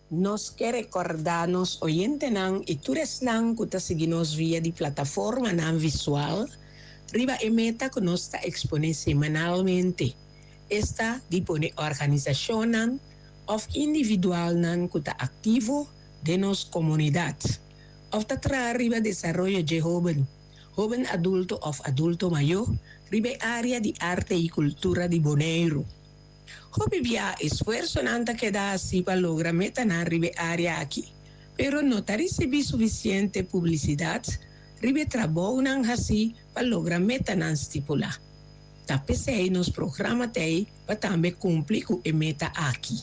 Nos que recordarnos oyente nan y tures nan kuta seguinos via di plataforma nan visual, riba emeta que nos está expone semanalmente. Esta dipone organización nan of individual nan kuta activo de nos comunidad. Of tatra riba desarrollo de joven adulto of adulto mayor, riba área de arte y cultura de Bonaire. Hobby via esfuerzo nanta que da así para lograr meta na ribe área aquí, pero no recibe suficiente publicidad, ribe trabalho nan así para lograr meta nan stipula. Tapese nos programa tei para também cumprir com a meta aqui.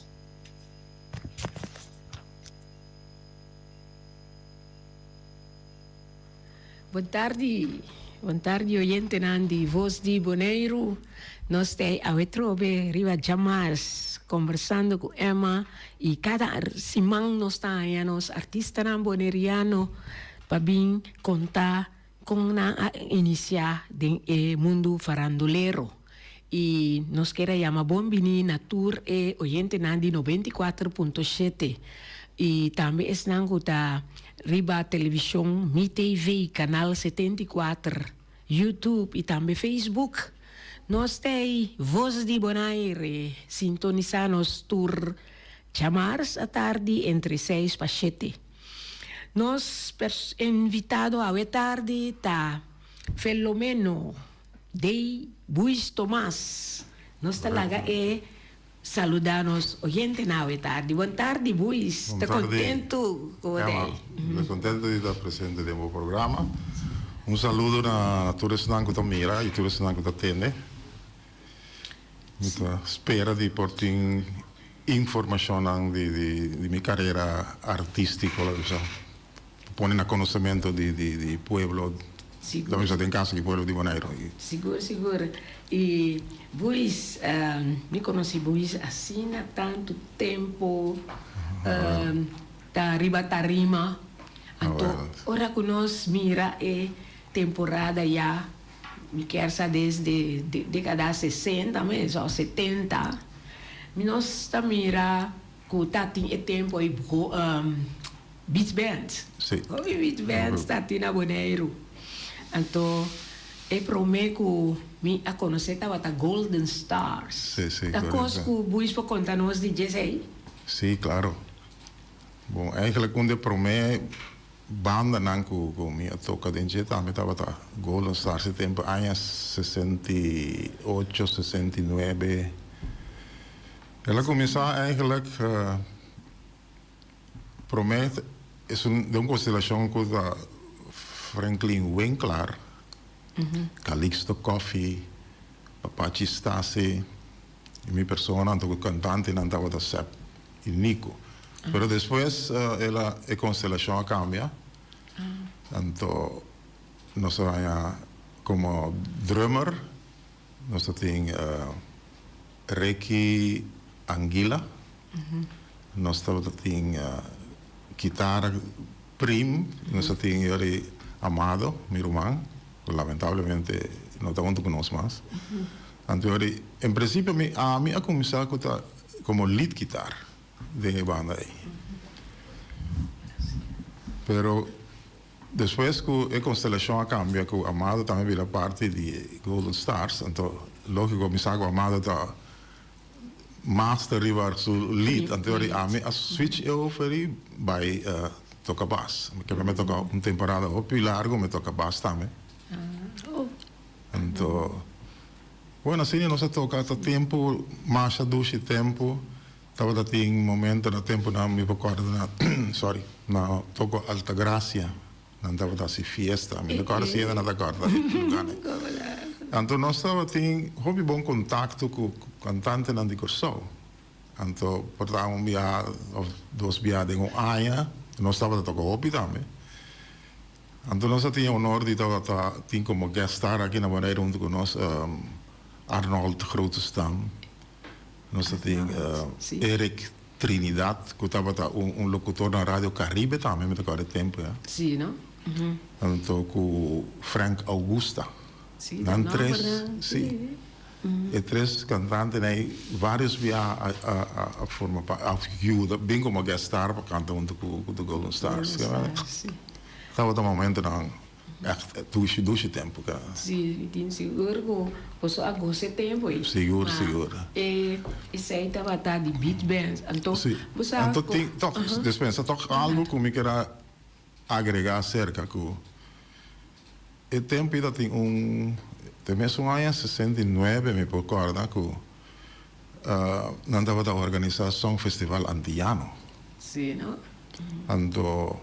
Boa tarde, oyente Nandi, voz de Bonaire. Nós temos a trobe riba Jamars conversando com Emma e cada semana nós temos artistas boneriano para vir contar como iniciar o mundo farandulero. E nós queremos chamar Bombini na tour e oyente Nandi 94.7 e também estamos com a riba televisão Mi TV, canal 74, YouTube e também Facebook. Nós temos Voz de Bonaire, sintonizamos tour chamars à tarde entre 6 e 7. Nós invitado a tarde tá Filomeno de Buis Tomás. Nós talaga saludarnos oyente na tarde. Boa tarde, Buis. Está contento? Estou contento de estar presente no programa. Saludo na todos que estão mira e todos que estão atendendo. Spera di porting informação de minha carreira artística, pone a conhecimento de pueblo, talvez até em casa de pueblo de Bonaire. Seguro. E Buis, me conheci Buis assim há tanto tempo, da riba tarima, então ora que nós mira temporada já. Me quer desde década 60 mesmo, ou 70. Nós estamos mira que tá tem tempo aí beat band. Sim. O beat band está aqui na Bonaire. Então, prometo que me a conhecer tava a Golden Stars. Sim. Da coisa que o Buis para contar nos DJs aí? Sim, claro. Bom, eigenlijk quando prometo banda nanku mi toca dentro também estava Golden Stars tempo anos 68, 69. Ela começou eigenlijk promete de uma constelação com Franklin Winkler, Calixto Coffee, Apache Stasi, e minha persona, o cantante não estava da Sepp e Nico. Pero después a constelación cambia. Entonces, nos vaya como drummer, nos tiene Ricky Anguila, nos tiene guitarra prim, nos tiene Yori Amado, mi hermano, lamentablemente no estamos con nosotros más. Entonces, en principio, a mí ha comenzado como lead guitar de banda ahí. Pero después que la constelación cambia, que Amado también viene parte de Golden Stars, entonces lógico me saco Amado está master river su lead, entonces a mí a switch over by toca bass, que me toca una temporada o più largo me toca bass también. Entonces bueno, así no se toca hasta tiempo más dushi tempo. Estava em momento no tempo não me recordo na toco Altagracia não estava assim fiesta me recordo se ainda não recordo então nós estava tem hobby bom contato com cantante não de corso então portava viagem ou dois viagens em Aia nós estava toco hobby também então nós tinha honor de estar tem como guest star aqui na Bonaire junto com nós Arnold Grotestam. Nós temos Eric Trinidad, que estava locutor na Rádio Caribe também, me tocou de tempo. Sim, não? Então, com Frank Augusta. Sim, não três. Sim. E 3 cantantes, né? Vários via a forma a ajuda, bem como a star para cantar junto com o Golden Stars. Sim. Estava no momento não, echt douche tempo, cara. Sim, tem seguro que só agosto tempo aí. Seguro, seguro. E isso aí estava de beat band. Então, Sim. Então tem, toch, dispensa, toch algo que me queira agregar acerca que o tempo ainda tem também são anos 69, me recordo que não estava da organização festival antiano. Sim, não? Então,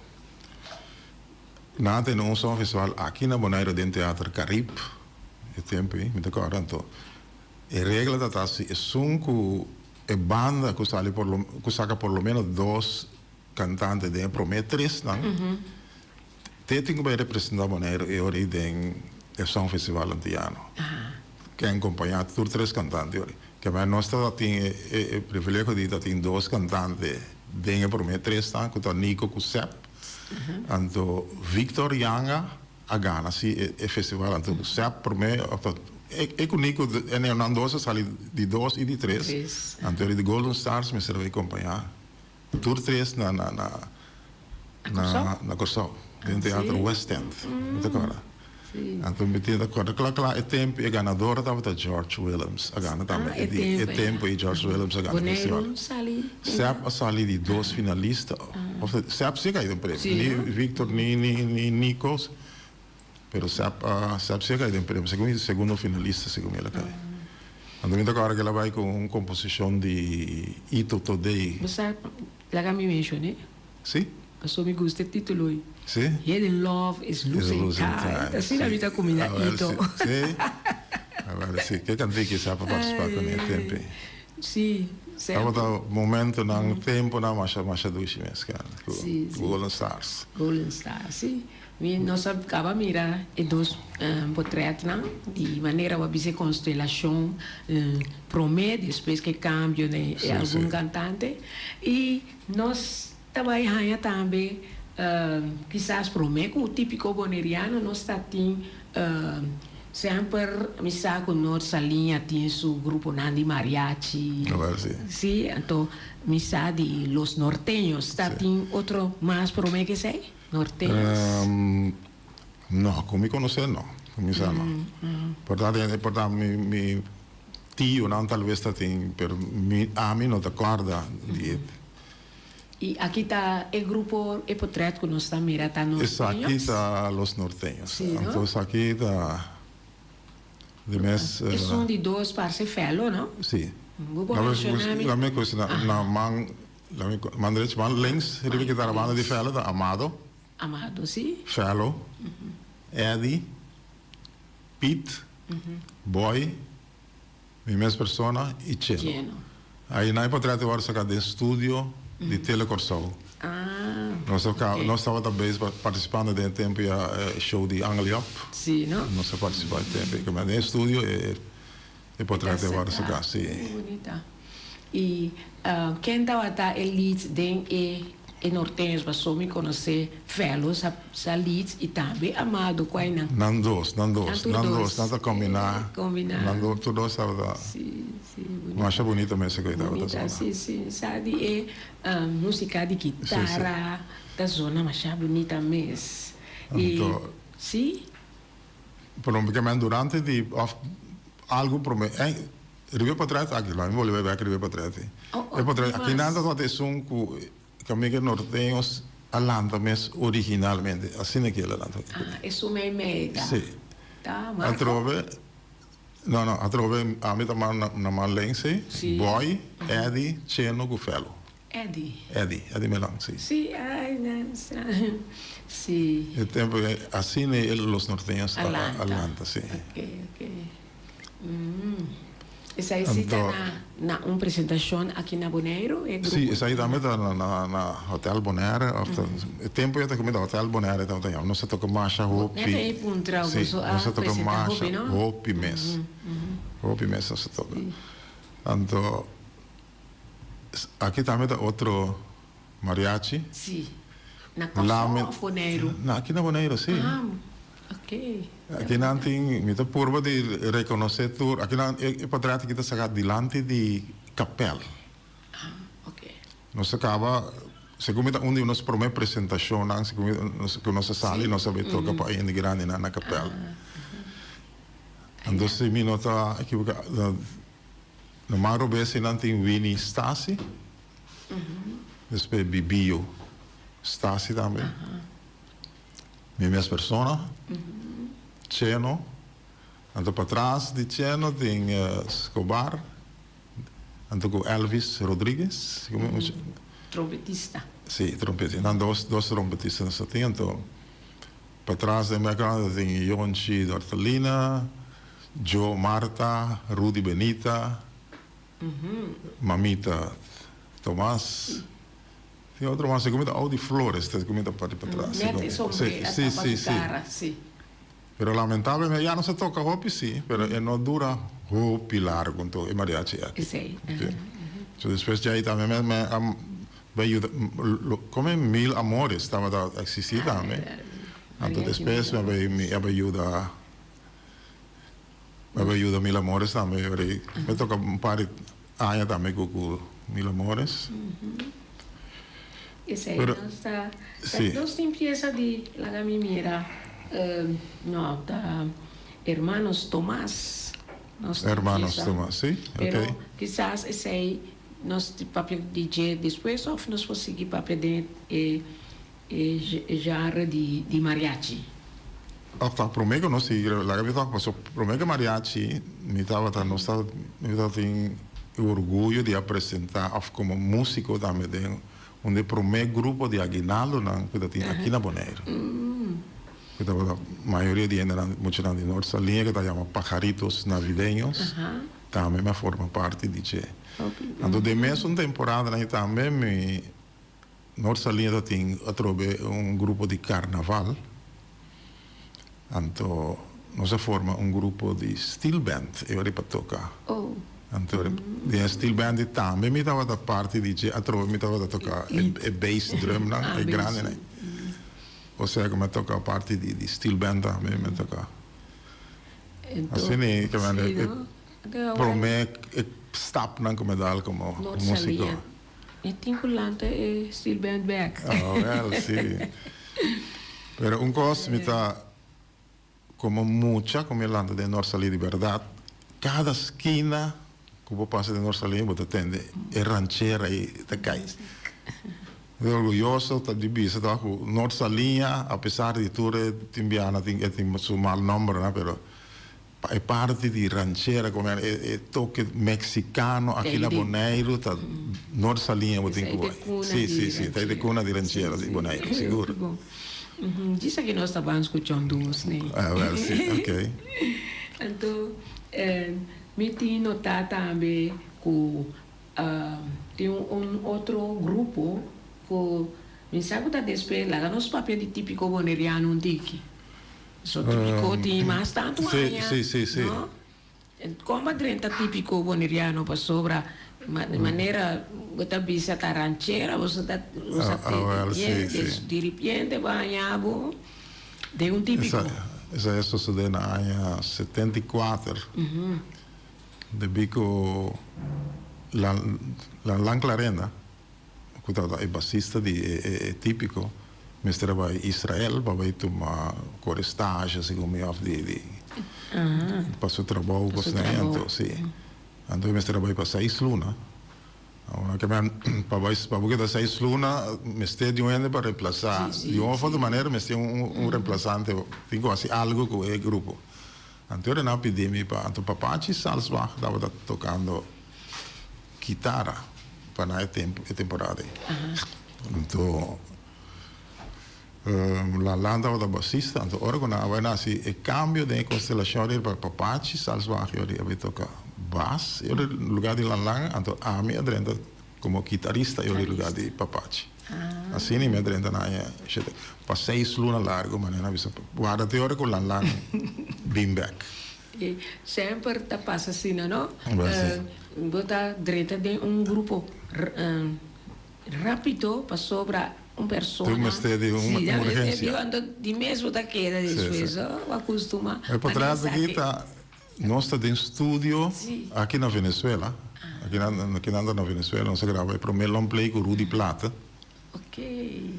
nada no um festival aqui na Bonaire dentro do Teatro Caribe, o tempo, me recordo. Então, a regra da taça é que a banda que saca por lo menos 2 cantantes de prometres, não? Tem que representar a Bonaire e origem é só festival antiano. Que é acompanhado por 3 cantantes. Que a nós tem o privilégio de ter 2 cantantes de prometres, que é Nico Kusep, então Victor Yanga, a Ghana, o festival então Kusep, por mim, e com Nico, não 2, sali de 2 e de 3. Então ele de Golden Stars me serve acompanhar. Tur 3 na Corsol, no Teatro West End. Então, me tinha acordo. Claro, é tempo, e ganadora estava George Williams. A Ghana também. É tempo, e George Williams a Ghana. Boneiro sali. Sepp sali de 2 finalistas. Sepp sim caiu no prêmio. Ni Victor, ni Nikos. Mas Sepp sim caiu no prêmio. Segundo finalista, segundo ele caiu. Então, me acordo que ela vai com uma composição de Ito Today. Você, lá que me mencionei? Sim? Eu me gusta do título. Sim? Hidden Love is Losing Time. Assim na vida comida Ito. Sim? Agora, sim. Que cantei que sabe participar com ele tempo. Sim. Estava no momento, no tempo, na marcha duche mesmo, cara. Sim. Golden Stars. Golden Stars, sim. Nós acabamos de mirar dois portretos, de maneira que você constelação promete, depois que cambia de algum cantante. E nós trabalhamos também, quizás promete, o típico boneriano, nós está sempre mi sa con nostra linea tem su gruppo Nandi Mariachi. Sì, então mi sa di los norteños. Sta tem outro mais por me que sei? Norteños? No, como me conocer no. Como sa no. Portanto, mi tio não talvez tem, pero a mim não te acorda de. E aqui está o grupo, o portreto que nós estamos mirando, está norteños? Aqui está los norteños. Sí, ¿no? Então aqui está. São de 2 parceiros fellow, não? Sim. La minha coisa na man links, ele que está na banda de fellow, da Amado. Amado, sim. Fellow, Eddie, Pete, Boy, minha mesma persona e Cheno. Aí na portreto agora saca de estúdio de Telecorsol. Nós estávamos também participando de tempo show de Angliop. Sim, não? Nós participamos de tempo, mas no estúdio e portreto agora saca, sim. Bonita. E quem estava a elite de norteños, mas só me conhecer fellows, a leads e também Amado, qual é? Não dois, nada combinar. Não dois, tudo estava. Sim, bonita. Acho bonita mesmo que estava da zona. Sim, sabe, música de guitarra da zona, mas é bonita mesmo. E, sim? Porque durante de algo promete. Ribe portreto aqui lá, eu vou levar aqui ribe portreto. Aqui nada só tem som que amiga norteños alanta mesmo originalmente, assim é que ela alanta. Isso me mega. Sim. Tá, a trove a mim também na malense, Boy, Eddie, Cheno, Gufelo. Eddie Melan, sim. Sim, ai, não, sim. O tempo assim é os norteños alanta, sim. Ok. Essa aí está na uma apresentação aqui na Bonaire? Sim, essa aí também está na Hotel Bonaire. O tempo eu tenho que ir ao Hotel Bonaire, então não se toca mais a Hopi. Não se toca mais a Hopi mesmo. Hopi mesmo se toca. Então, aqui também está outro mariachi. Sim. Na Bonaire? Aqui na Bonaire, sim. Ok. Aqui não tem muita curva de reconhecer tudo. Aqui não é para que está sacar delante de capel. Ok. Nós acaba, segundo onde nós promete apresentação, não, segundo nós sali, nós sabe tocar para ir grande na capel. Então se me nota equivocado, no maro bese não tem Winnie Stasi, depois Bibio Stasi também. Minhas pessoas, Cheno, então para trás de Cheno tem Escobar, então com Elvis Rodrigues, Trompetista. sim, trompetista, então dois trompetistas nessa tem, então para trás de Americana tem Yonchi Dortalina, Joe Marta, Rudy Benita, Mamita Tomás. Tem outro mais, comida Audi Flores, que comida para trás. Mete sombreira, cara, sim. Pero lamentavelmente ya no se toca hopi, sí, pero no dura hopi largo, entonces mariachi. Sim. So después ya ahí también me ayuda, como 1000 amores estaba a existir también. Entonces después me ayuda 1000 amores también. Me toca un par de años también con 1000 amores. Esse aí Pero, nós está. sim. Nós tem pieza de lá me mira, não, da Hermanos Tomás. Hermanos Tomás, sí, Pero ok. quizás esse aí nós de papel DJ depois ou nós conseguir papel de jarra de mariachi. Hasta prometo no sí, la que me toca pasó prometo mariachi, me estaba tem orgulho de apresentar como músico também de onde primeiro grupo de aguinaldo aqui na Bonaire. A maioria de gente, muita gente de nossa linha, que está chamada Pajaritos Navideños, também me forma parte de isso. Então, de mesma temporada, também, nossa linha tem grupo de carnaval. Então, nós forma grupo de steel band, para tocar. Oh. Então, de steel band também me estava da parte de a trova me estava a tocar bass drum, não, é grande, né? Ou seja, me toca a parte de steel band também me toca. Assim, né, que para mim stop não como dá como músico. E tinculante steel band back. Well, sim. Pero coisa me está como mucha, como el lado de Norsalí de verdade, cada esquina como passa de Norsalí, você atende, é ranchera e te cai. Estou orgulhoso, estou de bisa, estou com Norsalinha, apesar de tudo, tem seu mal nome, né, pero é parte de ranchera, como é toque mexicano aqui na Bonaire, tá Norsalinha, você tem que sim, tem de cuna de ranchera de Bonaire, seguro. Diz que nós estávamos escutando uns, né? Well, sim, ok. Então, me tinha notado também que tem outro grupo que me sabe da despesa, nosso papel de típico boneriano antigo. So típico tem mais tanto sim. Como a drenta típico boneriano para sobra de maneira você bisa taranchera, você de repente banhavo de típico. Essa sucedeu na ano 74. De bico la Clarena, que é bassista de típico, mas trabalha em Israel, para ir tomar estágio, assim como eu de passou trabalho com os netos, sim. Então eu trabalhei para 6 lunas. Para 6 lunas, me estou de um para reemplazar. De uma outra maneira, me estou reemplazante, tenho assim algo com o grupo. Então eu não pedi me para o Papachi Salzbach estava tocando guitarra para a temporada. Então la landa da bassista, então ora quando vai nascer o cambio de constelação para Papachi Salzbach eu ia tocar bass, eu no lugar de Lanlang, então a minha adrenda como guitarrista eu no lugar de Papachi. Assim me adrenda na para 6 lunas largo, mas não avisa. Guarda te ora com Lanlang, beam back. E sempre tá passa assim, não? Bota direita de grupo rápido para sobra uma pessoa. Tem uma sede de uma urgência. De mesmo da queda de Suíça, acostuma. É por trás daqui está, nós estamos em estúdio aqui na Venezuela. Aqui na Venezuela, nós gravamos para o Melon Play com Rudy Plata. Ok.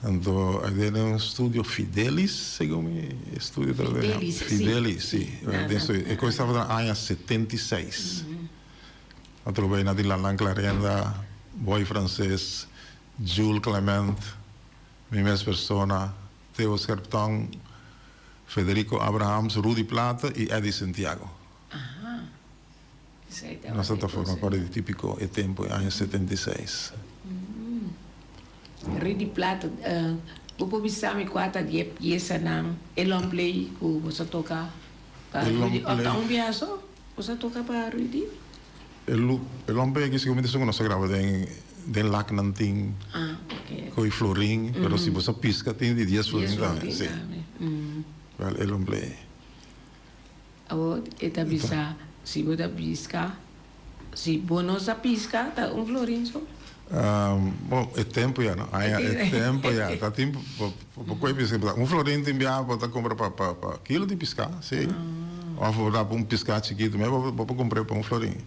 Então, aí é um estúdio Fidelis, segundo o estúdio Fidelis, Fidelis, sim. Eu começava no ano 76. Eu trabalhei na Dilan Clarenda, boy francês, Jules Clement, minha mesma pessoa, Theo Scarpton, Federico Abrahams, Rudy Plata e Eddie Santiago. Nós estamos fora de típico e tempo, ano 76. Rudy Plata, você bisa me quata de pieza na Elon Play que você toca para Rudy. Até viajo, você toca para Rudy? Elon Play que seguramente nós gravamos em Lac Nanting, com Florim, mas se você pisca tem de 10 Florim também. Sim. Elon Play. Agora, eta bisa se você pisca, se você não pisca, tá Florim só. Bom, é tempo já, não? É tempo já. Tá tempo, um florim tem viado para comprar para quilo de pescar, sim. Ou vou dar para um pescar chiquito, mas vou comprar para um florim.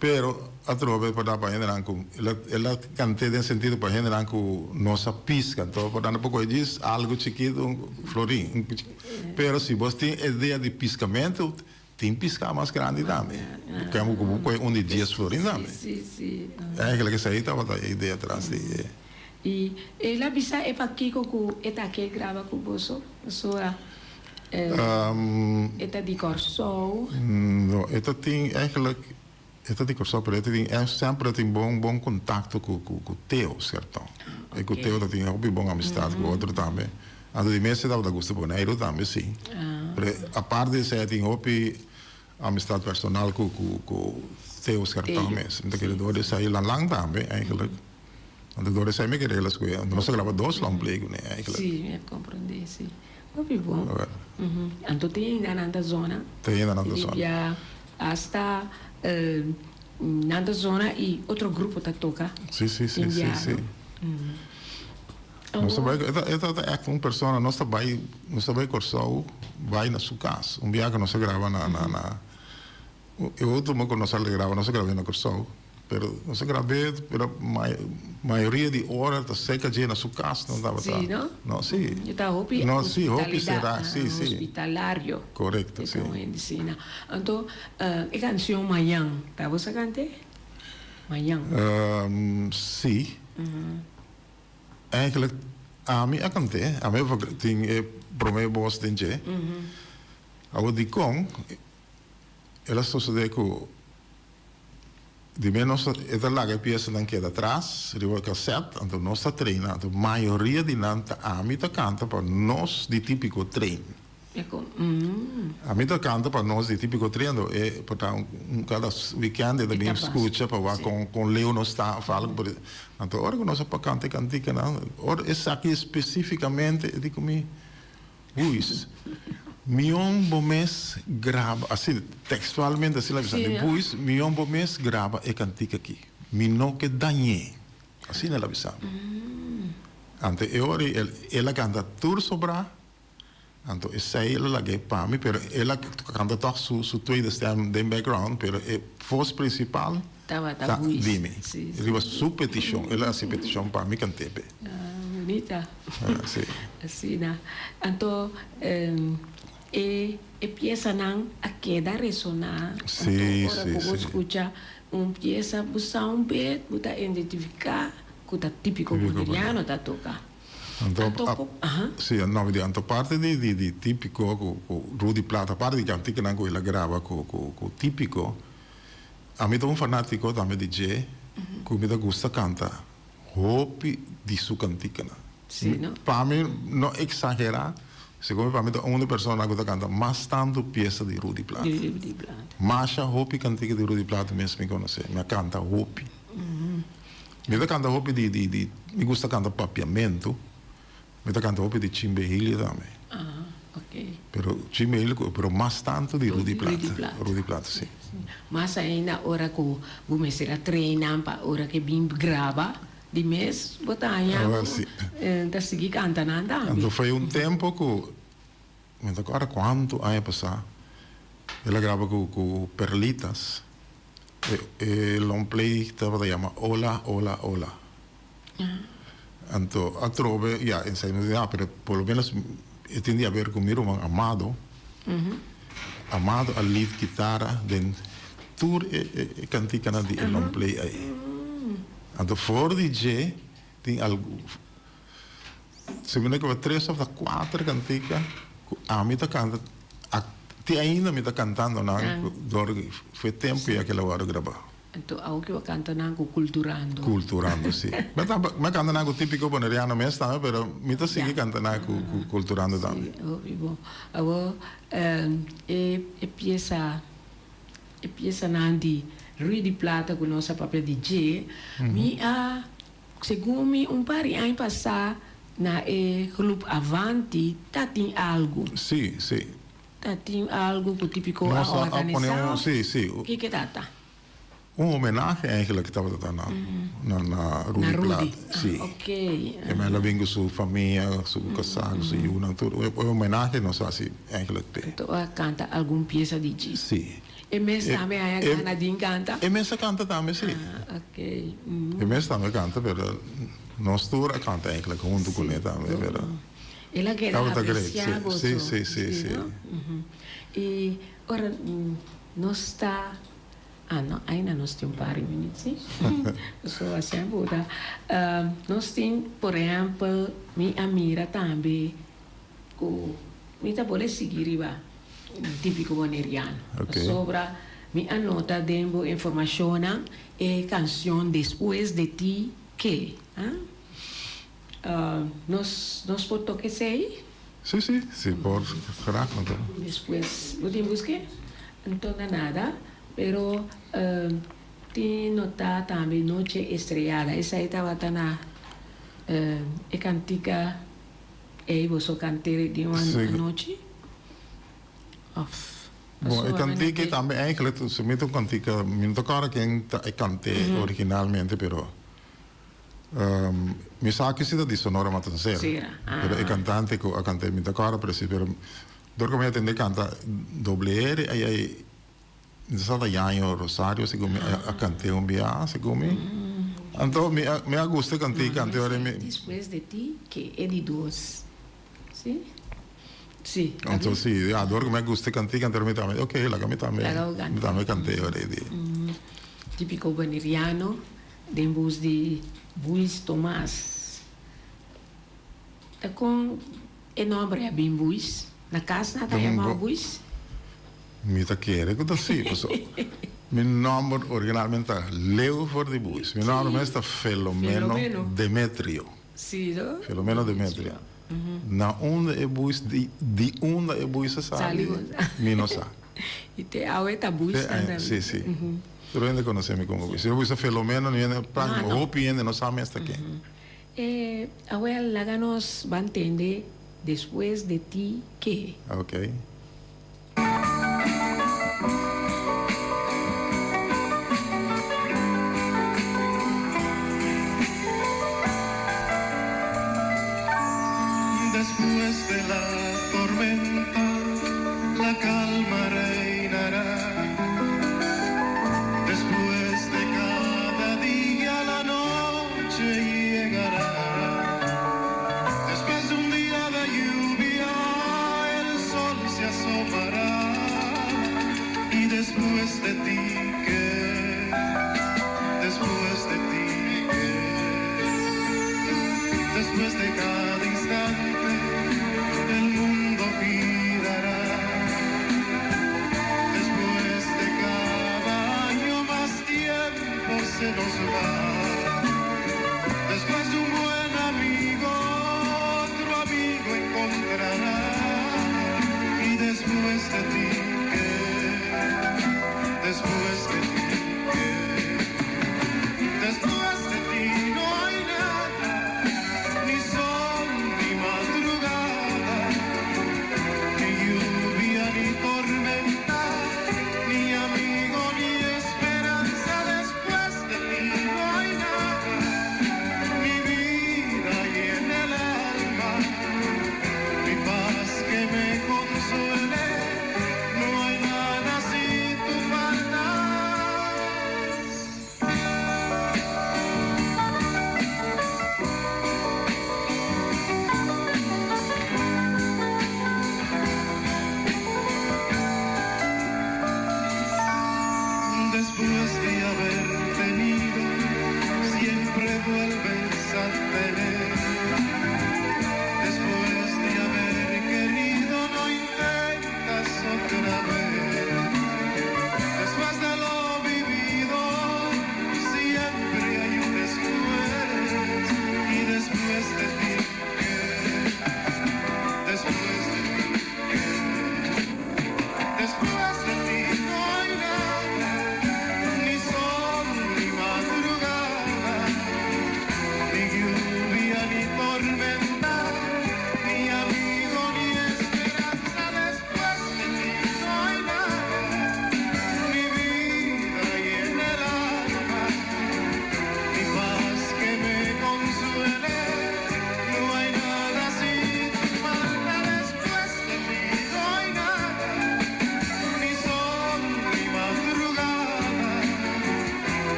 Pero a trove para dar para gente ranco, ela cante de sentido para gente ranco nossa pesca, então para dar pouco diz algo chiquito, um florim. Pero se você tem ideia de pescamento, tem pescar mais grande também. Porque é um de 10 florim também. Sim. É aquela que aí estava a ideia atrás de. E ela bisa é para Kiko que eta que grava com você, sua eta de Corso. Não, eta tem eigenlijk eta de Corso, pero eta tem sempre tem bom contato com o Theo, certo? E com o Theo tem uma boa amizade com o outro também. Ando de mês dava da gosto Boneiro também sim. A parte de ser tem amistad personal com Theo Scartão mesmo. Então, aquele dor de sair lang também, eigenlijk. Então, dor de sair me querer as coisas. Nós gravamos 2 long play, né? Sim, eu compreendi, sim. Muito bom. Então, tem ainda na zona. Tem ainda na zona. Já hasta na zona e outro grupo tá toca. Sim. Nós também é uma pessoa, nós também Corsol vai na sua casa. Dia que nós grava na eu outro me conheço ele grava, nós gravamos na Corsol, pero nós gravamos, pero maioria de horas da seca na sua casa não estava. Sim, não? Não, sim. Eu estava hopi. Não, sim, hopi será, sim. Hospitalário. Correto, sim. Então, a canção Manhã, tá você cante? Manhã. Sim. Eigenlijk, a mim a cantei, a mim tem primeiro voz de gente. A de com, ela sucede que de menos ela larga peça não queda atrás, rival cassete, então nós está treinando. A maioria de nanta a mim tá canta para nós de típico treino. A mim tá canta para nós de típico treino é para cada weekend da bem escuta para com Leo nós está falando por então hora que nós para cantica não hora essa aqui especificamente digo me Luís Mion Bomes grava assim textualmente assim lá Luís Mion Bomes grava e cantica aqui Mino que danhe assim ela avisa ante ela canta tur sobra. Então, essa é ela que para mim, pero ela canta toch su tweede stem de background, pero a voz principal tá Vime. Ele was su petição, ela se petição para mim cantei. Bonita. Sim. Assim, né? Então, pieza não a queda ressonar. Sim. Quando escuta pieza, buscar bit, buscar identificar, que tá típico boliviano tá tocar. Então, sim, não, então parte de típico com Rudy Plata, parte de cantica não ela grava com típico. A mim é fanático também de DJ, que me gusta cantar. Hope de sua cantica. Sim, não? Para mim não exagerar, segundo para mim é uma pessoa que gosta cantar mais tanto peça de Rudy Plata. Mas a Hope cantica de Rudy Plata mesmo me conhece, me canta Hope. Me canta Hope de me gusta cantar papiamento. Me está cantando de Chimbe Hill também. Ok. Pero Chimbe Hill, pero mais tanto de Rudy Plata. Rudy Plata, sim. Mas ainda hora que comecei a treinar para hora que bim grava, di mes botanya Sì. da sigi cantando Então tambi. foi tempo que me tocou agora quanto ano passar. Ela grava com Perlitas. E long play estava chama Hola, Hola, Hola. Então a trove, ja, en zijn pero por lo menos tiene a ver con mi irmão Amado. Amado a lead guitarra, den tour e cantica na di long play aí. Então voor DJ tem algo. Se me lembro 3 of 4 cantica, a mim tá canta, ti ainda me tá cantando na dor foi tempo e aquela hora gravar. Então, ao que eu canto nango culturando. Culturando, sì. Ma canta nango tipico boneriano me sta, però mi tá sigue canta nango culturando também. Vivo. Agora e pieza nandi Rui di Plata com nossa própria DJ. Mi segundo me par de anos passar na club Avanti, tá tem algo. Sì, sì. Tá tem algo que típico a Nossa, organização. sì, sì. O que tá? Homenagem eigenlijk que estava dando na Rui Plata. Sì. Ok. E me la vengo su famiglia, su cassago, su una tutto. E homenagem non so se eigenlijk. Então, canta alguma pieza de DJ. Sì. E me também a Canadinha canta. E me sa canta também, sì. Ok. E me também canta, però non stura canta eigenlijk junto con lei também, però. Ela que era Estava apreciado. sì. E ora nós está no, ainda nós temos um par de minutos. Só assim, Buda. Nós temos, por exemplo, minha amiga também, que me tá pode seguir, típico boneriano. Okay. Sobre minha nota dando informação e canção Depois de Ti, que? Nós podemos tocar isso aí? Sì, por graag. Después, lo busqué, entonces nada, pero ti nota también Noche Estrellada, esa estaba tan cantica, vos cantere di una noche. Bom, ik cantica também eigenlijk, se me toca cantica, me toca quem cante originalmente, pero mi sa che si da di Sonora Matancera. Pero il cantante che canta mi toca per si pero dor come atende canta doble R ai nessa da Yanho Rosario siccome a cante un bia siccome anto mi gusta cantica cante ora mi Después de Ti che è di dos. Sì? Sì. Anto sì, adoro come gusta cantica cante mi tambe. Ok, la camita me. Mi tambe cante ora di. Tipico boneriano, dembus di Buis Tomás. Da con enorme a bim Buis. Na casa nada chama Buis. Mi ta chiede cosa sì, so. Mi nome originalmente Leo for di Buis. Mi nome è Filomeno Demetrio. Sì, no? Filomeno Demetrio. Na onde e Buis di onde e Buis sa. Mi non sa. E te aueta Buis também. Sì. Tu rende conoscemi come Buis. Se Buis Filomeno viene plan hopi viene non sa me sta che. Abuela, láganos va a entender después de ti qué. Ok. Después de la tormenta, la calma reinará. Después de cada día, la noche llegará. Después de un día de lluvia, el sol se asomará. Y después de ti, ¿qué? Después de ti, ¿qué? Después de cada instante, el mundo girará. Después de cada año, más tiempo se nos va. Después de un buen amigo, otro amigo encontrará. Y después de ti, ¿qué? Después de ti, ¿qué? Después de ti no hay nada, ni sol ni madrugada, ni lluvia ni tormenta, ni amigo ni esperanza. Después de ti no hay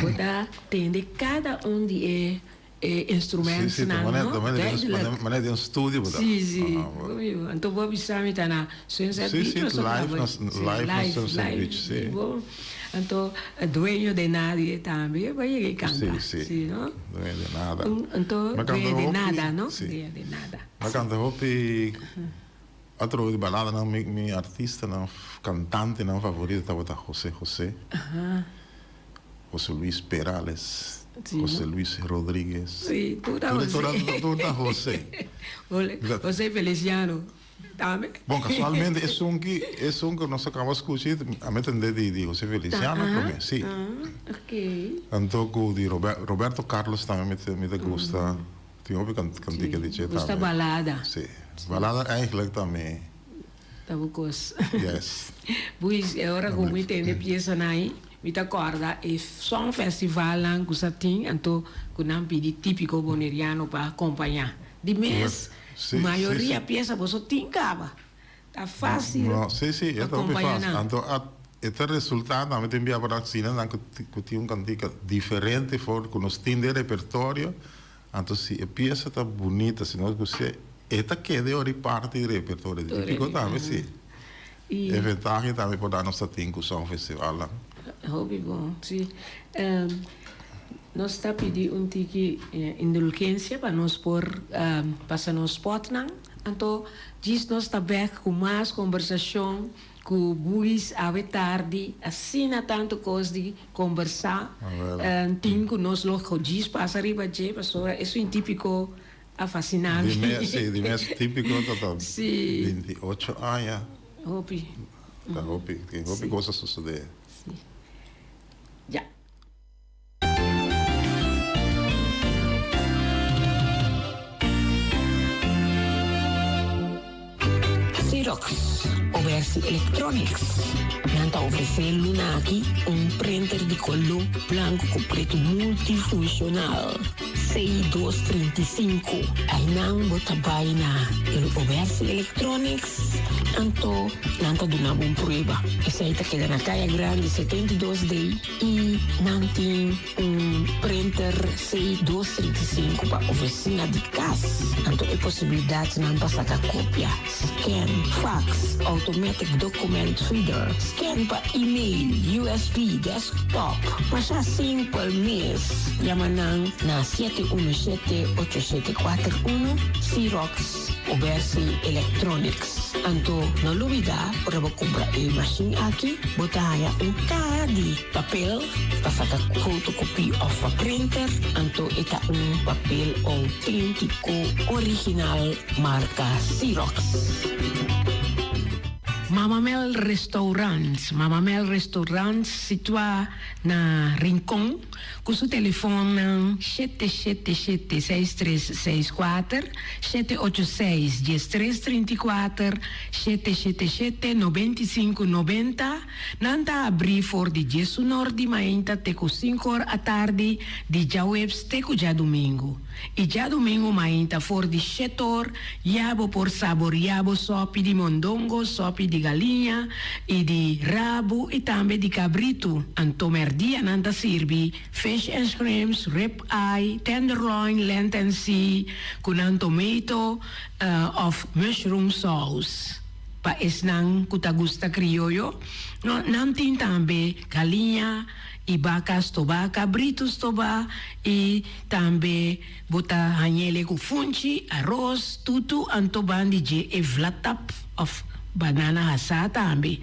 Bota tende cada de instrumentos Sim, sim, maneira de um estúdio. Sim. Então vou avisar me tá na Sim, live no serviço, sim. Então dueño de nadie também vai cantar. Sim, não? Dueño de nada. Então dueño de nada, não? Sim. De nada. Mas canta hopi outro de balada não meu artista não cantante não favorito estava José Luis Perales. Sim, José Luis Rodrigues. Sim, tudo José. José Feliciano. Também. Bom, casualmente é um que nós acabamos de escutar, a me entender de José Feliciano também, sim. Ok. Cantou com de Roberto Carlos também me gusta. Tem ouvido cantiga de Tchê também. Gusta balada. Sim. Balada eigenlijk também. Tá bocos. Yes. Pois é hora como entender peça aí. Me acorda é só festival lá que você tem, então que não pedi típico boneriano para acompanhar. De mês, maioria peça você tem cava. Tá fácil. Sim, é também fácil. Então, este resultado também tem via para a cena, que tem cantiga diferente for que nós temos de repertório. Então, se a peça está bonita, se nós você esta queda é parte do repertório típico também, sim. E vantagem também para nós ter um festival lá. Hobby bom, sim. Nós está pedindo um tique indulgência para nós por passar no spot não. Então, diz nós está back com mais conversação com buis a tarde, assim na tanto coisa de conversar. Tem que nós logo diz passa riba de pessoa, isso é típico a fascinante. De mês típico total. Sim. 28 anos. Hobby. Hobby coisas suceder. Ja. Xerox, Oversi Electronics. Nanta oferecendo aqui printer de color branco com preto multifuncional. 6235. Aí não bota baina. Ele Oversi Electronics. Anto, nanta do na bom prueba. Essa aí tá quedando na talla grande 72D e nanti printer 6235 para oficina de casa. Anto é possibilidade não passar a cópia. Scan, fax, automatic document reader, scan para e-mail, USB, desktop. Mas é simple mesmo. Yamanang na 717-8741 Xerox Oversi Electronics. Anto, na lubida, para comprar a machine aqui, botar cara de papel para fazer photocopy of a printer. Anto, ita papel autêntico original marca Xerox. Mama Mel Restaurants situa na Rincon, com seu telefone 777-6364, 786-1334, 777-9590. Nanta abrir for de Jesu Norte, mainta teco 5 horas à tarde, de já webs teco já domingo. E já domingo mainta for de setor, yabo por sabor, yabo sopi de mondongo, sopi de galinha e de rabo e também de cabrito. Anto merdia nanta sirvi fish and shrimps, rib eye, tenderloin, lenten sea, con tomato of mushroom sauce. Pa esnang kutagusta criollo, no nantin tambe galinha e vacas toba, cabritos toba e também bota hanhele com funchi, arroz, tutu antoban de e vlatap of banana hasa também.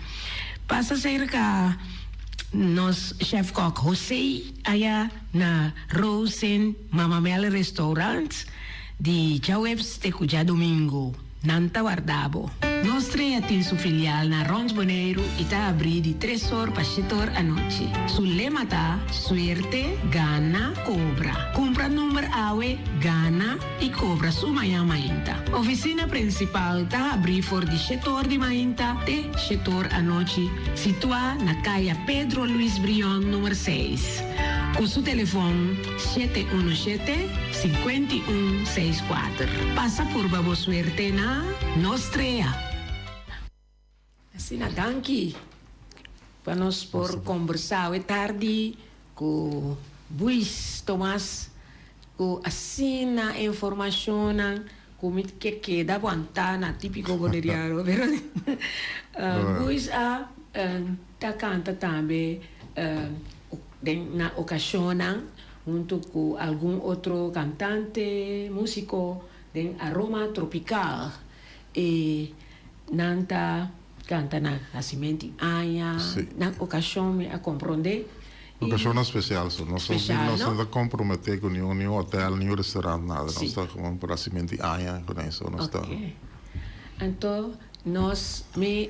Passa cerca nos chef kok José aya na Rosen Mama Mel Restaurant de Jawebs te cuja domingo. Nanta Guardabo. Nostra tem su filial na Rons Boneiro e tá abri de 3 horas para 7 horas à noite. Su lema tá suerte, gana, cobra. Compra número awe, gana e cobra su manhã mainta. Oficina principal tá abri for de 7 horas de mainta te 7 horas à noite. Situa na caia Pedro Luis Brion, número 6. Com seu telefone 717-5164. Passa por Babo Suerte na Nostrea. Assim na danki. Para nós por conversar é tarde com Buis Tomás, o assim na informação que queda aguantana típico boleriano, pero buis a ta canta também na ocasião junto com algum outro cantante, músico de aroma tropical e nanta canta na Nascimento Anha, na ocasião me a compreender. Ocasião especial, nós Especial, não não? nos comprometer com nenhum hotel, nenhum restaurante, nada. Nós Sim. estamos com para Nascimento Anha, com isso, nós estamos. Ok. Então,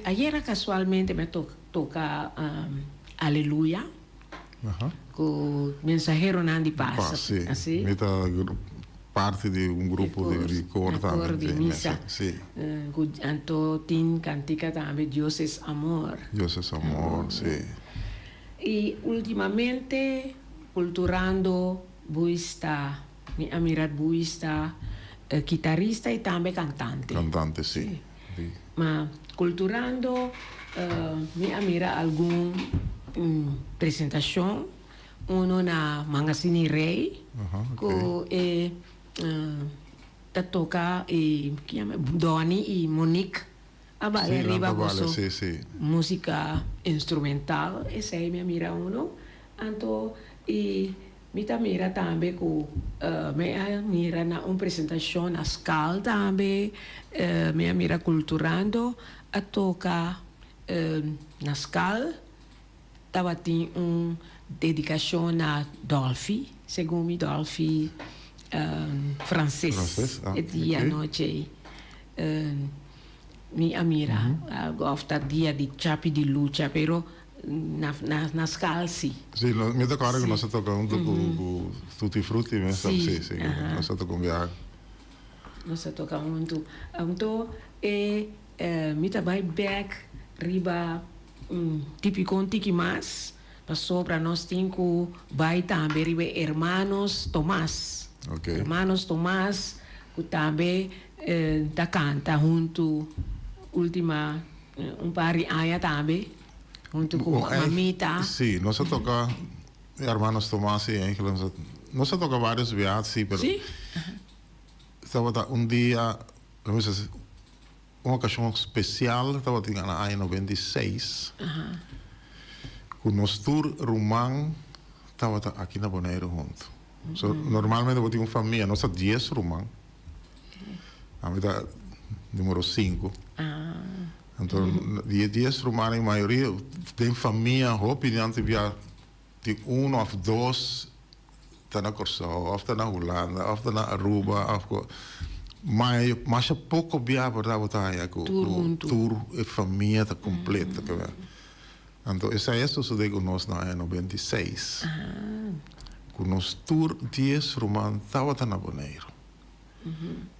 ayer casualmente me toca Aleluia, com Mensajero Nandi Paz. Sim, Assim? meta parte de grupo de cor também. de missa. Sim, Então, tem cantica também, Deus é amor. Deus é amor, sim. E, ultimamente, culturando buista, mi amirat buista, guitarrista e também cantante. Cantante, sim. Sim. Ma culturando, mi amira algum presentação, uno na Magazine Rei, Ok. ta toca Doni e Monique. Abale Sì, arriba vale, con sì. música instrumental, e sei mi mira uno. Anto e mi mira tambe ku me mira na un presentazione a scal tambe, me mira culturando a toca na scal tavati un dedicazione a Dolphy, segumi Dolphy francês, Ah, e dia ok. noche mi amira ofta dia di ciapi di luce però na scalzi Sì, mi ricordo che Sì. non è stato con tutti i frutti, Sì, sì, ah. non è stato con viaggio. non sa toca muito e mi vai back riba tipico tiki mas pa sopra nós tinco vai também riba hermanos Tomás Ok. hermanos Tomás que também da canta junto última un pari aia também junto com mamita Sì, non si tocca hermanos Tomás y Ángeles, non si tocca varios viaggi, sì, però sì stava un dia, un'occasione speciale, stava in anno 96, con uno tour rumano, stava aquí na Bonaire junto. So, normalmente vou ter uma família, nós 10 rumano. A mim tá número 5. Então, 10 rumano, a maioria tem família, opinião de 1 ou 2 está na Corsol, ou está na Holanda, ou está na Aruba, mas pouco viaja para botar com tour e família tá completa, então essa é isso que nós na ano 96. Com nós tour 10 romanos estava na Bonaire.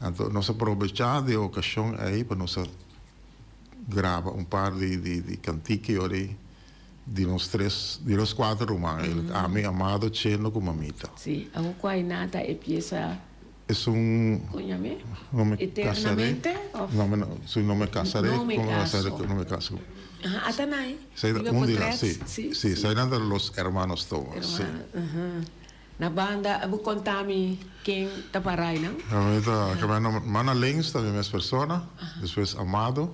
Então nós aproveitamos a ocasião aí para nós gravar par de cantiques de nós 4 romanos, a mim amado Cheno com mamita. sì a qua nata e pieza Es cogname nome eternamente su nome casaré, No me caso. no me caso. atanai Un día, sí, serán de los hermanos Thomas. Sí. na banda abu contami quem taparai não Ahorita, que mana links también es persona, después Amado,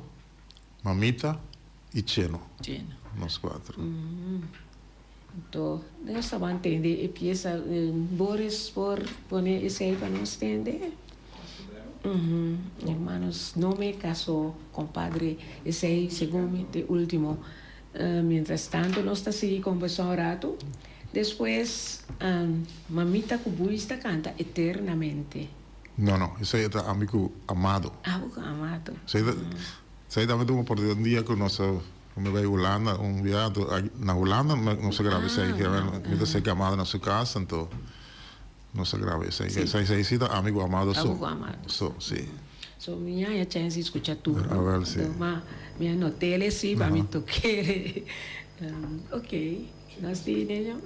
Mamita y Cheno, Gino los 4. então nós estava entender e pieza Boris por poner esse aí para nós entender hermanos no me casó compadre esse aí segundo de último mientras tanto nós está seguindo conversando um rato depois mamita cubuista canta eternamente No, ese es amigo Amado. amado Se también tuvo por un día que me voy a Holanda, un viaje na Holanda, no se graba ese, que se Amado en su casa, entonces no se graba ese. Ese cita amigo Amado. Amigo Amado. Sí. so minha é chance escuchar tudo A ver, sí. mas minha notele sim para me tocar ok nós temos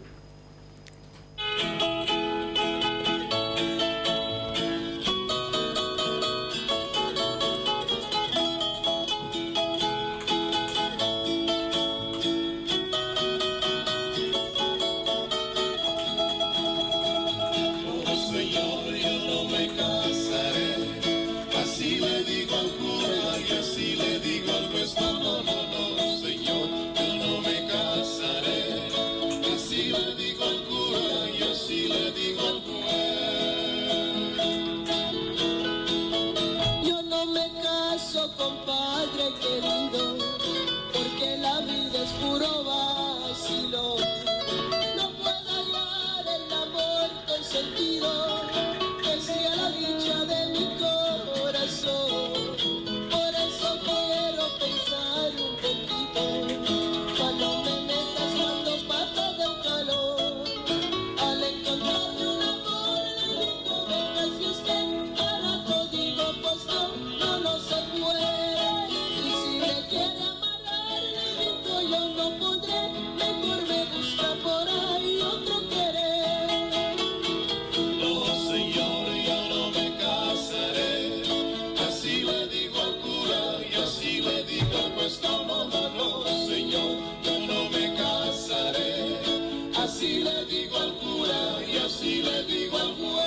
puro vacilo. No puedo hallar el amor con sentido que sea la dicha de mi corazón. Por eso quiero pensar un poquito cuando me metas cuando pasa del calor. Al encontrarme un amor lindo, venga si usted para código postal no se puede. Y si me quiere amarrar, lindo, yo no podré. Mejor me busca por ahí otro querer. No, señor, yo no me casaré. Así le digo al cura y así le digo al juez. No, señor, yo no me casaré. Así le digo al cura y así le digo al juez.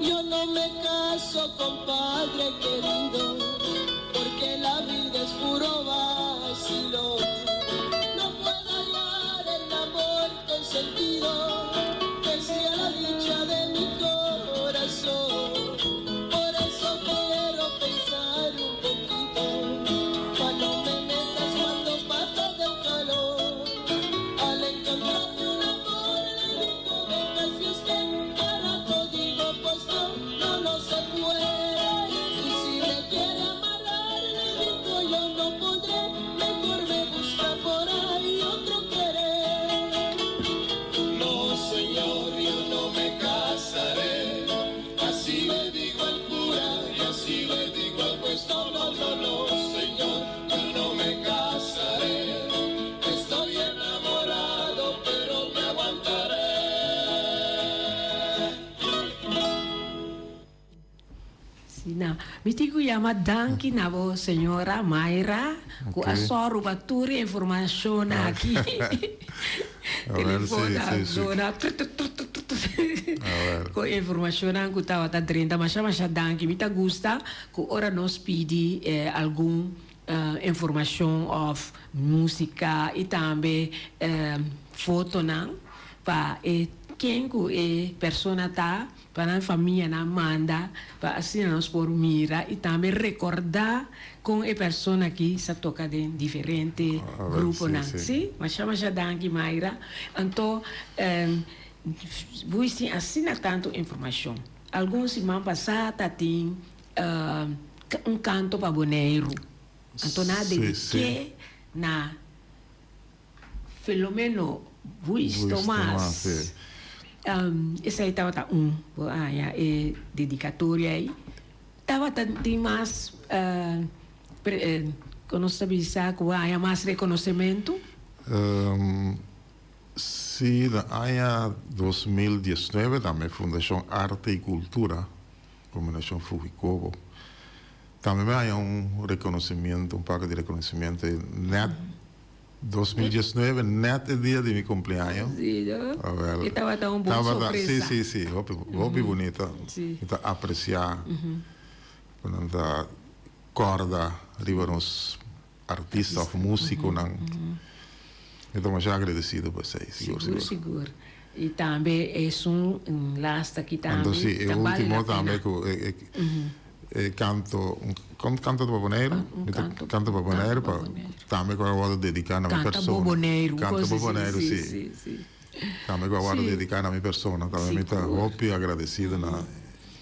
Yo no me caso, compadre querido, porque la vida es puro vacilo. No puedo hallar el amor con sentido que sea la dicha de mi corazón. Por eso quiero pensar un poquito cuando me metas cuando pasa del calor. Al encontrarme un amor lindo, venga si usted para código postal no se puede. Y si me quiere amarrar, lindo, yo no podré. Mejor me busca por ahí otro querer. No, señor, yo no me casaré. Así le digo al cura y así le digo al juez. No, señor, yo no me casaré. Estoy enamorado, pero me aguantaré. Sina, mitiku yama danki na vo señora Mayra, ku Okay. asoru baturi information aqui. Telefone sí, sí. zona. Ko information ku tawa ta 30 masha danki mita gusta ku ora nos pidi algum information of música e também foto não pa quem ku persona tá para a família na manda para assim nós por mira e também recordar com a persona que se toca de diferente grupo sí, não sí. sim mas já danke Mayra então você assina tanto informação alguns semana passada tem canto para boneiro então nada de Sí, que na Filomeno Luis Tomás essa aí estava dedicatória aí estava tem mais conhecibilidade com mais reconhecimento Sí, de año 2019 también Fundación Arte y Cultura, Combinación Fujicobo. También hay un reconocimiento, un paquete de reconocimiento. Net 2019, net el día de mi cumpleaños. sí, ¿no? A ver, estaba tan buena sorpresa sí, hopi bonita. Sí. Está apreciar. Con la corda, arriba los artistas, músicos, estamos ya agradecidos por eso. seguro e também é lasta que também Entonces, el vale último la pena. también canto, un canto paponero, canto Boboneiro. también que voy a dedicar a mi Canta persona. boboneiro, Canto coisa assim, boboneiro, sí. sí. También que voy a Sí. dedicar a mi persona, también me está Seguro. hopi agradecido na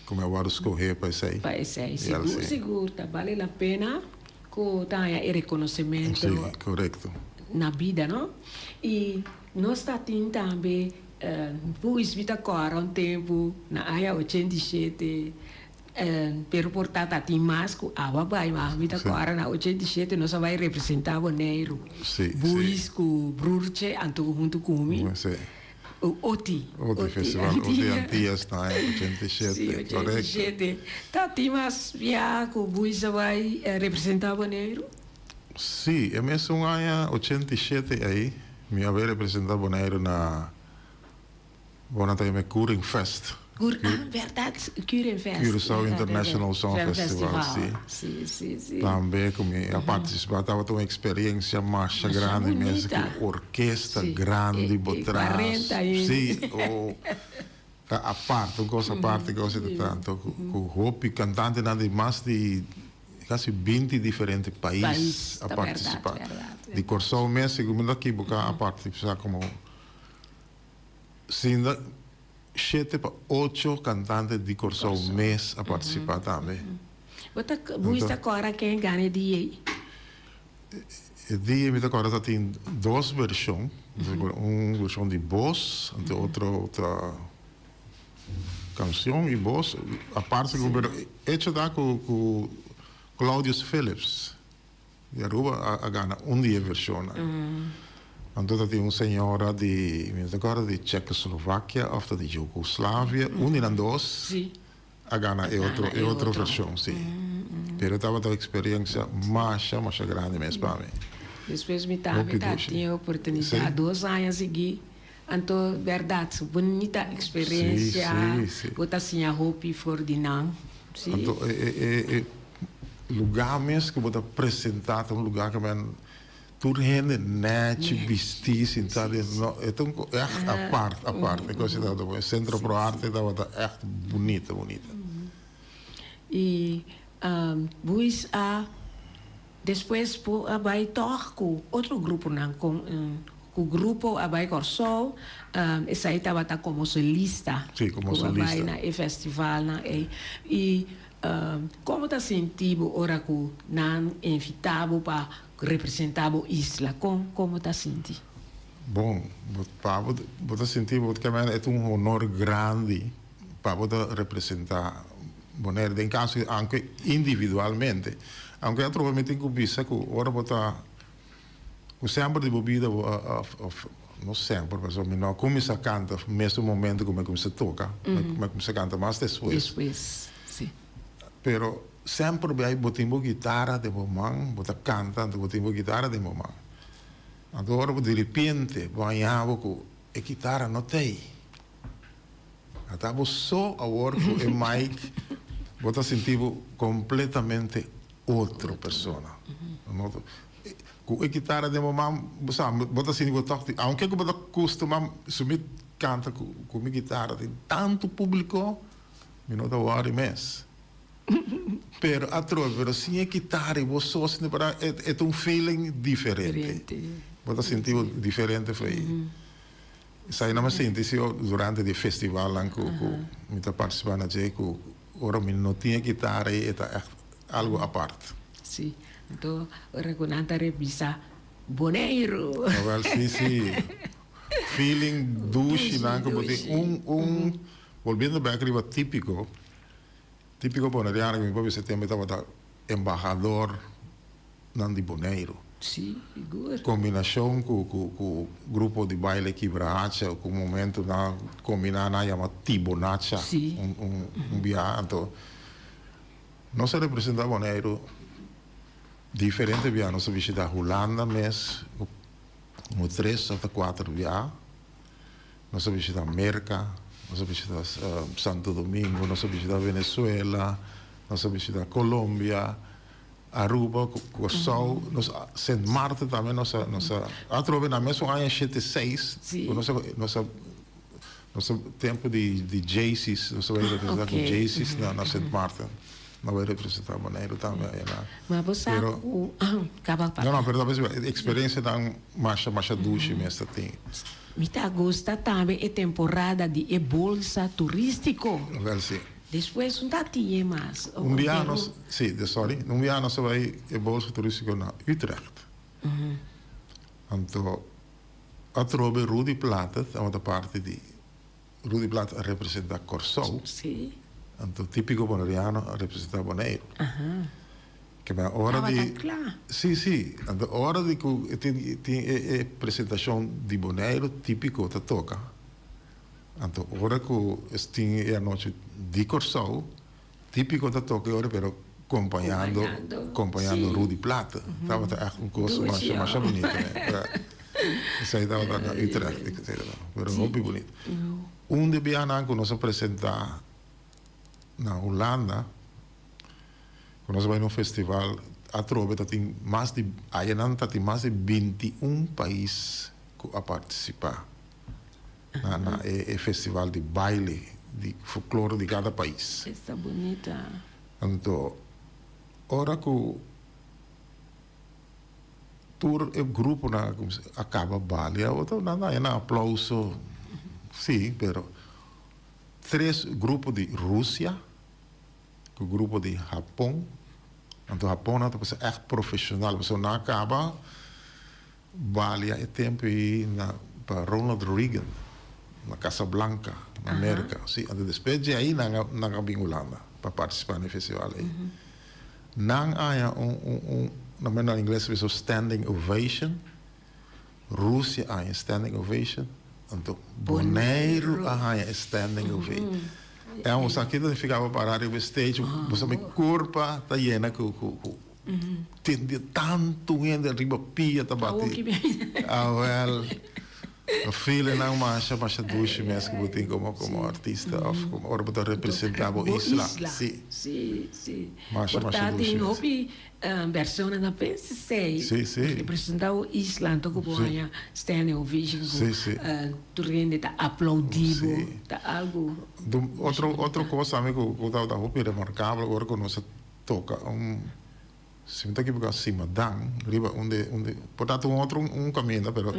como eu vou escorrer para isso aí. Para esse aí, E ela, sim. seguro, tá, vale a pena que tenha reconhecimento Sim, correto. na vida, não? E nós temos também, pois, vida agora, um tempo, na área 87, per portata tem mais que a vai, mas vida Sim. agora, na 87, nós vai representar o Boneiro. Sim, Pois, que o Brurche, anto junto comigo, Sim. o Oti. Outro festival, Oti Antias, tá, em 87, Sim, correto. 87. Tá, tem mais via que o Buisa vai representar o Boneiro? Sim, é mesmo um ano 87 aí, me havia representado Bonaire na Bonatime Curing Fest, verdade, Curenfest. Curaçao International Song Festival, Sim. Também a participar, estava uma experiência mais grande mesmo, bonita. com orquestra Sim. grande por E trás. 40 aí. Sim, a parte, uma coisa a parte, coisa de tanto. Com Hopi, cantante de mais de quase 20 diferentes países a participar. Verdade. De Corsão mesmo, como daqui, a participar como... Sim, 7 para 8 cantantes de Corsão mês a participar também. Você agora quem ganha de aí? E dia me agora já tem 2 versões. Uma versão de voz, e outra canção e voz. A parte que hecho da com Claudius Phillips. E Aruba a gana dia versão. Então tem uma senhora de Tchecoslováquia, ou de Jugoslávia, e 2. Sim. A gana é outra versão, sim. Mas estava uma experiência mais grande mesmo para mim. Depois me tinha a oportunidade, 2 anos seguir. Então, verdade, bonita experiência. Sim. Botar assim a Hopi Ferdinand. Então, lugar mesmo que você apresentar, lugar que tudo gente net, vestir, sabe? Então, a parte, o Centro para a Arte estava echt bonita. E depois vai tocar com outro grupo, com o grupo Abai Corsol, esse aí estava como solista. Sim, como solista. Na festival, e como está sentindo agora que não invitado para representar a isla? Como está sentindo? Bom, você sentir que é honor grande para representar Bonaire, em caso anche individualmente. Anche naturalmente com bisa que ora botar o sempre de bebida não sempre, mas não começa a cantar mesmo momento como começa a tocar, como começa a cantar mais Depois, sim. Pero sempre vai botar guitarra de momento, botar canta, botar guitarra de momento. Agora de repente banhava com a guitarra não tem. Estava só agora com o mic, botar sentido completamente outra pessoa. Com a guitarra de momento, botar sentido toque, aunque eu costuma sumir canta com a guitarra, tem tanto público, me não dá hora mesmo. Pero sem a guitarra, você é um feeling diferente. Você sentiu diferente foi. Sai não me senti se durante o festival lá que me está participando de que ora me não tinha guitarra e é algo à parte. Sim. Então, ora com nada revisa Bonaire. Sim. Feeling douche lá que bote volviendo para aquilo típico bonaireano que em setembro estava embaixador de Bonaire. Sim, seguro. Combinação com o grupo de baile Quebracha, com o momento na combinar na chama Tibonacha, viagem. Então, nós representamos Bonaire diferente viagem. Nós visitamos a Holanda mesmo, 3 ou 4 viagens. Nós visitamos América, nós visitamos Santo Domingo, nós visitamos Venezuela, nós visitamos Colômbia, Aruba, Corsol, Sint Maarten também, nosso na mesma ano 76, nosso tempo de Jaycees, nós vamos representar com Jaycees na Sint Maarten. Não vai representar Bonaire também. Mas você Não, perdão, a experiência da mais duche mesmo tem. Me gosta também a temporada de bolsa turístico. Sim. Depois não tinha mais. Um dia nós vai a bolsa turística na Utrecht. Então, a trobe Rudy Plata, a outra parte de Rudy Plata representa Corsol. Sim. Então, típico bonaireano representa Bonaire. Que é a hora de... Sim. Então, a hora de que tem a apresentação de Bonaire, típico da toca. Então, a hora que tem a noite de Corsol, típico da toca, pero acompanhando Rudy Plata. Estava uma coisa mais bonita, né? Essa aí estava na Utrecht, pero muito bonito. Onde Bianca nós apresentar na Holanda, quando nós vamos num festival, a Trove tem mais de, tem mais de 21 países a participar na festival de baile, de folclore de cada país. Está bonita. Então, ora que o grupo acaba Bali, então não é aplauso, sim, pero 3 grupos de Rússia, o grupo de Japão, então Japão não é echt profissional, você não acaba Bali é tempo para Ronald Reagan na Casa Blanca, na América, sim, então depois de aí na Holanda para participar no festival aí. Não há na inglês é standing ovation, Rússia há standing ovation, então Bonaire há standing ovation. Então, os aqui não ficava parado no stage, você me corpa tá llena com tem tanto gente arriba pia tá bate. O filho não marcha duche mesmo que botem como artista ou como orbital representava o Isla. Sim. Marcha duche. Portanto, versão na PCC. Sim. Representava o Isla, então que boia standing ovation, tu rende tá aplaudido, tá algo. Outra coisa amigo que eu tava remarcável agora quando você toca se me está aqui acima dan riba onde portanto outro caminho pero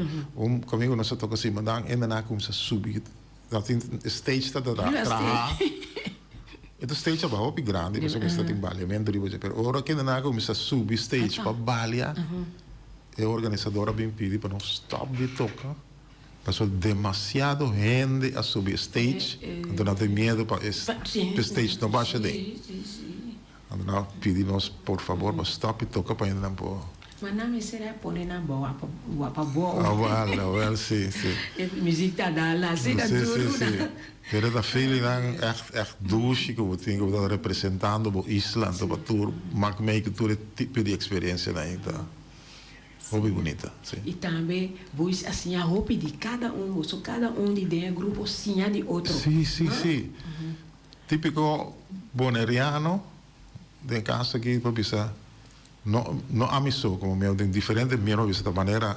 caminho nós toca acima dan e na começa a subir dat stage está atrás e stage é bem grande você está em Bali men riba pero ora que na começa a subir stage para Bali e a organizadora bem pedi para não stop de tocar passou demasiado gente a subir stage então não tem medo para stage não baixa daí. Então, pedimos, por favor, para stop e toca para ainda não pôr. Mas não me será pôr na boa, para boa. Well, sim. Música da lá, sim, sim. Pero da feeling echt douche que eu tenho que representando o Islândia para tour, mas meio que todo tipo de experiência lá então. Muito bonita, sim. E também, pois assim a roupa de cada de dentro grupo sim de outro. Sim. Típico boneriano. De casa aqui para pensar não a mim só como meu tem diferente meu de maneira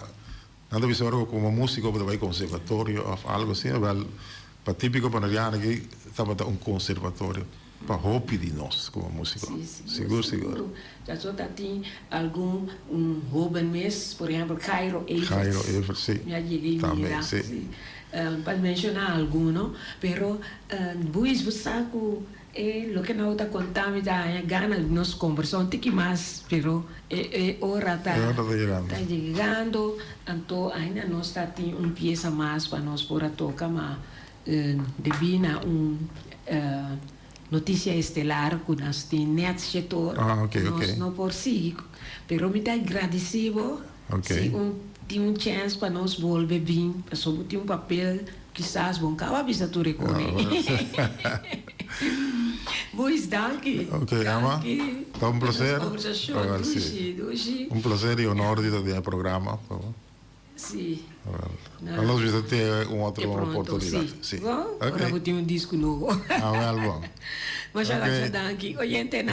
nada bisa algo como músico para vai conservatório ou algo assim para típico panariano aqui estava um conservatório para hobby de nós como músico seguro já só tem algum hobby mesmo por exemplo Cairo Evers sim também sim para mencionar algum não pero buis buscar lo que nós está contando já gana nós conversamos tem que mais pero hora está chegando então ainda nós está tem peça mais para nós por tocar mas devina notícia estelar que nós tem net setor nós não por si pero me está agradecido se tem chance para nós volver bem sobre tem papel quizás bom cá bisa tu reconhecer Pois, danke. Ok, Ama. Está un placer. Un placer y honor de este programa. Sim. Nós vamos ter uma outra oportunidade. Sim. Agora vou ter disco novo. Bom. Mas já danke. Oyente,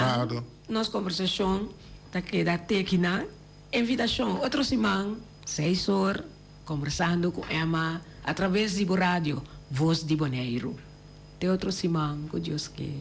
nossa conversação está quedando aqui na invitação. Outro semana, 6 horas, conversando com Emma através do rádio Voz de Bonaire. Te outro semana, com Deus que